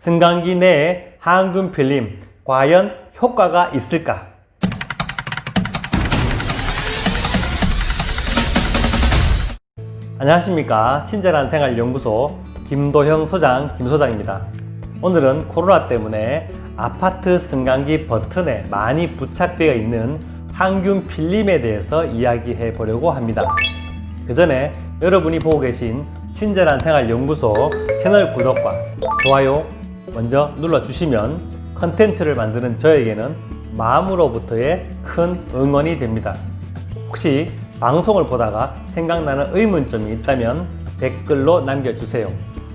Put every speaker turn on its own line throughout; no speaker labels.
승강기 내에 항균 필름 과연 효과가 있을까? 안녕하십니까. 친절한 생활 연구소 김도형 소장 김소장입니다. 오늘은 코로나 때문에 아파트 승강기 버튼에 많이 부착되어 있는 항균 필름에 대해서 이야기해 보려고 합니다. 그 전에 여러분이 보고 계신 친절한 생활 연구소 채널 구독과 좋아요 먼저 눌러주시면 컨텐츠를 만드는 저에게는 마음으로부터의 큰 응원이 됩니다. 혹시 방송을 보다가 생각나는 의문점이 있다면 댓글로 남겨주세요.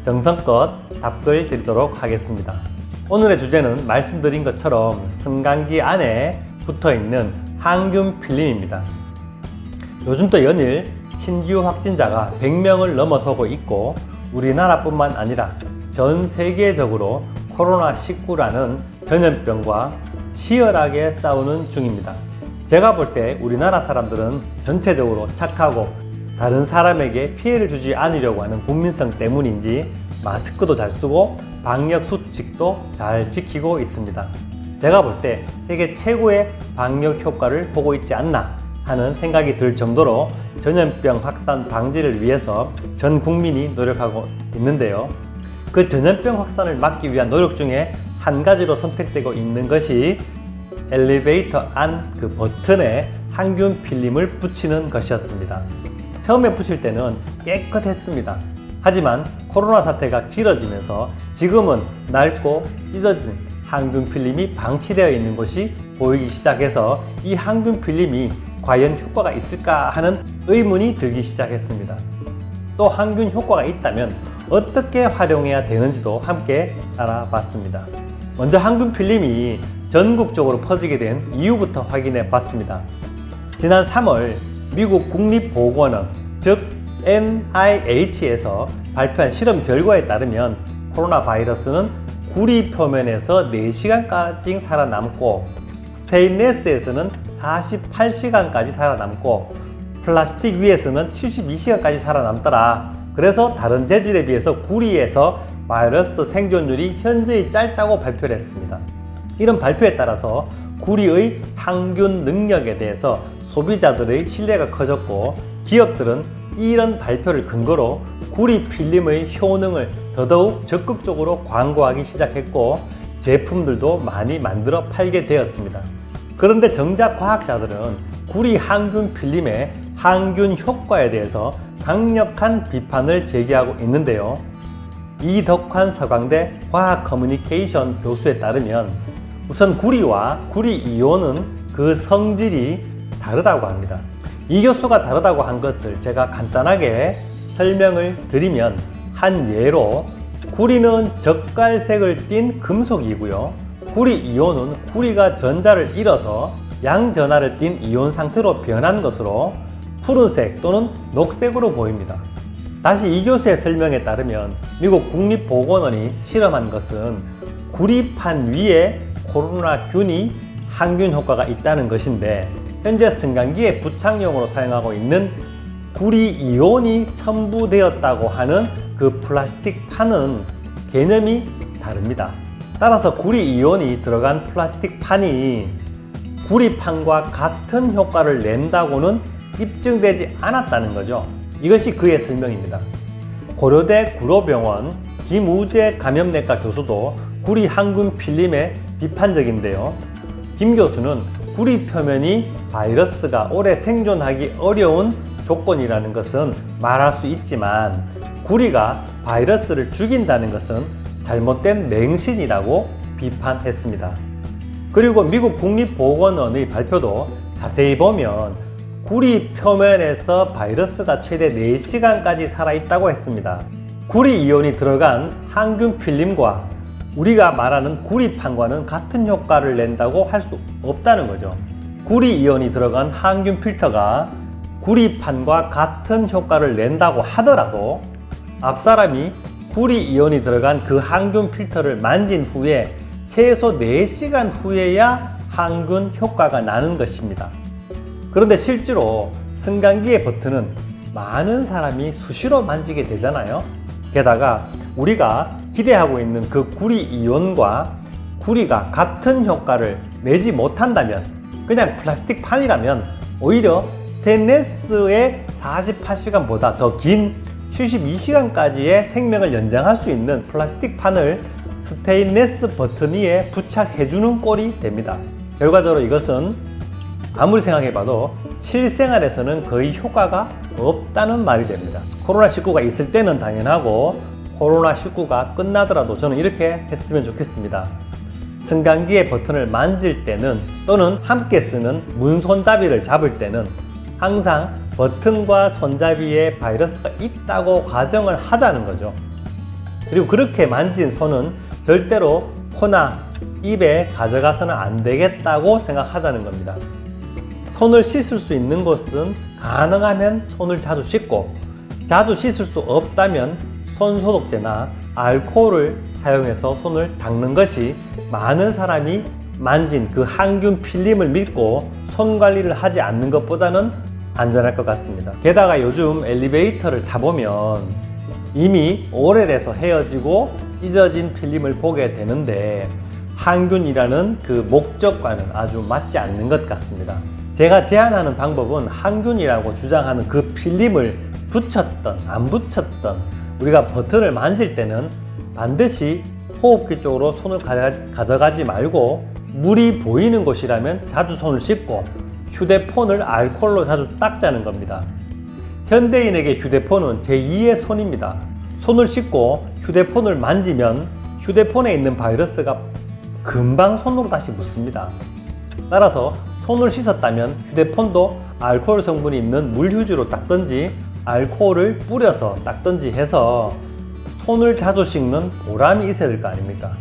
정성껏 답글 드리도록 하겠습니다. 오늘의 주제는 말씀드린 것처럼 승강기 안에 붙어있는 항균 필름입니다. 요즘 또 연일 신규 확진자가 100명을 넘어서고 있고 우리나라뿐만 아니라 전 세계적으로 코로나19라는 전염병과 치열하게 싸우는 중입니다. 제가 볼 때 우리나라 사람들은 전체적으로 착하고 다른 사람에게 피해를 주지 않으려고 하는 국민성 때문인지 마스크도 잘 쓰고 방역 수칙도 잘 지키고 있습니다. 제가 볼 때 세계 최고의 방역 효과를 보고 있지 않나 하는 생각이 들 정도로 전염병 확산 방지를 위해서 전 국민이 노력하고 있는데요. 그 전염병 확산을 막기 위한 노력 중에 한 가지로 선택되고 있는 것이 엘리베이터 안 그 버튼에 항균 필름을 붙이는 것이었습니다. 처음에 붙일 때는 깨끗했습니다. 하지만 코로나 사태가 길어지면서 지금은 낡고 찢어진 항균 필름이 방치되어 있는 것이 보이기 시작해서 이 항균 필름이 과연 효과가 있을까 하는 의문이 들기 시작했습니다. 또 항균 효과가 있다면 어떻게 활용해야 되는지도 함께 알아봤습니다. 먼저 항균 필름이 전국적으로 퍼지게 된 이유부터 확인해 봤습니다. 지난 3월 미국 국립보건원 즉 NIH에서 발표한 실험 결과에 따르면 코로나 바이러스는 구리 표면에서 4시간까지 살아남고 스테인레스에서는 48시간까지 살아남고 플라스틱 위에서는 72시간까지 살아남더라. 그래서 다른 재질에 비해서 구리에서 바이러스 생존율이 현저히 짧다고 발표를 했습니다. 이런 발표에 따라서 구리의 항균 능력에 대해서 소비자들의 신뢰가 커졌고 기업들은 이런 발표를 근거로 구리 필름의 효능을 더더욱 적극적으로 광고하기 시작했고 제품들도 많이 만들어 팔게 되었습니다. 그런데 정작 과학자들은 구리 항균 필름의 항균 효과에 대해서 강력한 비판을 제기하고 있는데요. 이덕환 서강대 과학 커뮤니케이션 교수에 따르면 우선 구리와 구리 이온은 그 성질이 다르다고 합니다. 이 교수가 다르다고 한 것을 제가 간단하게 설명을 드리면 한 예로 구리는 젓갈색을 띤 금속이고요. 구리 이온은 구리가 전자를 잃어서 양전하를 띤 이온 상태로 변한 것으로 푸른색 또는 녹색으로 보입니다. 다시 이 교수의 설명에 따르면 미국 국립보건원이 실험한 것은 구리판 위에 코로나균이 항균 효과가 있다는 것인데 현재 승강기에 부착용으로 사용하고 있는 구리 이온이 첨부되었다고 하는 그 플라스틱 판은 개념이 다릅니다. 따라서 구리 이온이 들어간 플라스틱 판이 구리판과 같은 효과를 낸다고는 입증되지 않았다는 거죠. 이것이 그의 설명입니다. 고려대 구로병원 김우재 감염내과 교수도 구리 항균 필름에 비판적인데요. 김 교수는 구리 표면이 바이러스가 오래 생존하기 어려운 조건이라는 것은 말할 수 있지만 구리가 바이러스를 죽인다는 것은 잘못된 맹신이라고 비판했습니다. 그리고 미국 국립보건원의 발표도 자세히 보면 구리 표면에서 바이러스가 최대 4시간까지 살아있다고 했습니다. 구리 이온이 들어간 항균 필름과 우리가 말하는 구리판과는 같은 효과를 낸다고 할 수 없다는 거죠. 구리 이온이 들어간 항균 필터가 구리판과 같은 효과를 낸다고 하더라도 앞사람이 구리 이온이 들어간 그 항균 필터를 만진 후에 최소 4시간 후에야 항균 효과가 나는 것입니다. 그런데 실제로 승강기의 버튼은 많은 사람이 수시로 만지게 되잖아요. 게다가 우리가 기대하고 있는 그 구리 이온과 구리가 같은 효과를 내지 못한다면, 그냥 플라스틱 판이라면 오히려 스테인레스의 48시간보다 더 긴 72시간까지의 생명을 연장할 수 있는 플라스틱 판을 스테인레스 버튼 위에 부착해주는 꼴이 됩니다. 결과적으로 이것은 아무리 생각해봐도 실생활에서는 거의 효과가 없다는 말이 됩니다. 코로나19가 있을 때는 당연하고 코로나19가 끝나더라도 저는 이렇게 했으면 좋겠습니다. 승강기의 버튼을 만질 때는, 또는 함께 쓰는 문손잡이를 잡을 때는 항상 버튼과 손잡이에 바이러스가 있다고 가정을 하자는 거죠. 그리고 그렇게 만진 손은 절대로 코나 입에 가져가서는 안 되겠다고 생각하자는 겁니다. 손을 씻을 수 있는 곳은 가능하면 손을 자주 씻고, 자주 씻을 수 없다면 손소독제나 알코올을 사용해서 손을 닦는 것이 많은 사람이 만진 그 항균 필름을 믿고 손 관리를 하지 않는 것보다는 안전할 것 같습니다. 게다가 요즘 엘리베이터를 타보면 이미 오래돼서 헤어지고 찢어진 필름을 보게 되는데 항균이라는 그 목적과는 아주 맞지 않는 것 같습니다. 제가 제안하는 방법은 항균이라고 주장하는 그 필름을 붙였던 안 붙였던 우리가 버튼을 만질 때는 반드시 호흡기 쪽으로 손을 가져가지 말고, 물이 보이는 곳이라면 자주 손을 씻고 휴대폰을 알코올로 자주 닦자는 겁니다. 현대인에게 휴대폰은 제2의 손입니다. 손을 씻고 휴대폰을 만지면 휴대폰에 있는 바이러스가 금방 손으로 다시 묻습니다. 따라서 손을 씻었다면 휴대폰도 알코올 성분이 있는 물휴지로 닦든지 알코올을 뿌려서 닦든지 해서 손을 자주 씻는 보람이 있어야 될 거 아닙니까?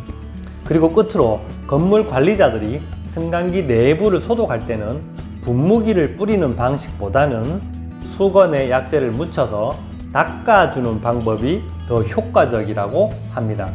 그리고 끝으로 건물 관리자들이 승강기 내부를 소독할 때는 분무기를 뿌리는 방식보다는 수건에 약재를 묻혀서 닦아주는 방법이 더 효과적이라고 합니다.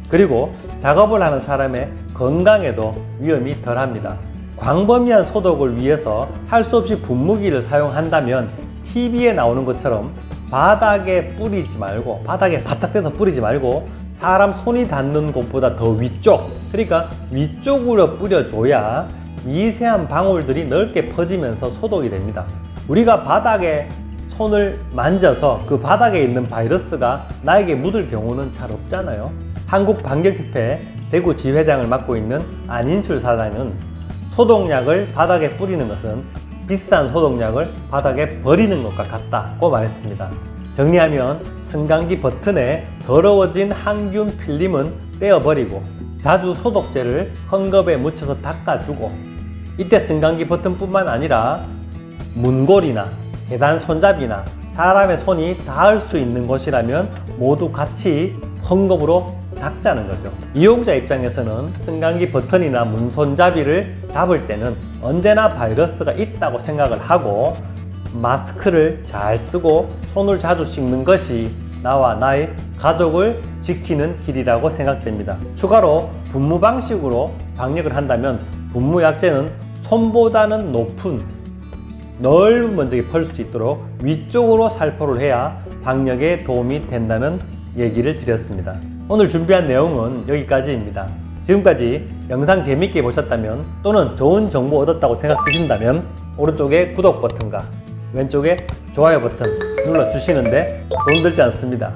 그리고 작업을 하는 사람의 건강에도 위험이 덜합니다. 광범위한 소독을 위해서 할 수 없이 분무기를 사용한다면 TV에 나오는 것처럼 바닥에 뿌리지 말고, 바닥에 바짝 떼서 뿌리지 말고 사람 손이 닿는 곳보다 더 위쪽, 그러니까 위쪽으로 뿌려줘야 미세한 방울들이 넓게 퍼지면서 소독이 됩니다. 우리가 바닥에 손을 만져서 그 바닥에 있는 바이러스가 나에게 묻을 경우는 잘 없잖아요. 한국방역협회 대구 지회장을 맡고 있는 안인술 사장은 소독약을 바닥에 뿌리는 것은 비싼 소독약을 바닥에 버리는 것과 같다고 말했습니다. 정리하면 승강기 버튼에 더러워진 항균 필름은 떼어버리고 자주 소독제를 헝겊에 묻혀서 닦아주고, 이때 승강기 버튼뿐만 아니라 문고리나 계단 손잡이나 사람의 손이 닿을 수 있는 곳이라면 모두 같이 헝겊으로 닦자는 거죠. 이용자 입장에서는 승강기 버튼이나 문손잡이를 잡을 때는 언제나 바이러스가 있다고 생각을 하고 마스크를 잘 쓰고 손을 자주 씻는 것이 나와 나의 가족을 지키는 길이라고 생각됩니다. 추가로 분무 방식으로 방역을 한다면 분무 약재는 손보다는 높은 넓은 면적에 펼 수 있도록 위쪽으로 살포를 해야 방역에 도움이 된다는 얘기를 드렸습니다. 오늘 준비한 내용은 여기까지입니다. 지금까지 영상 재밌게 보셨다면 또는 좋은 정보 얻었다고 생각하신다면 오른쪽에 구독 버튼과 왼쪽에 좋아요 버튼 눌러주시는데 돈 들지 않습니다.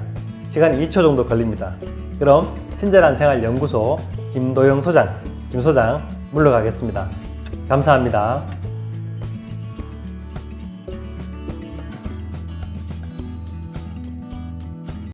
시간이 2초 정도 걸립니다. 그럼 친절한 생활 연구소 김도영 소장, 김 소장 물러가겠습니다. 감사합니다.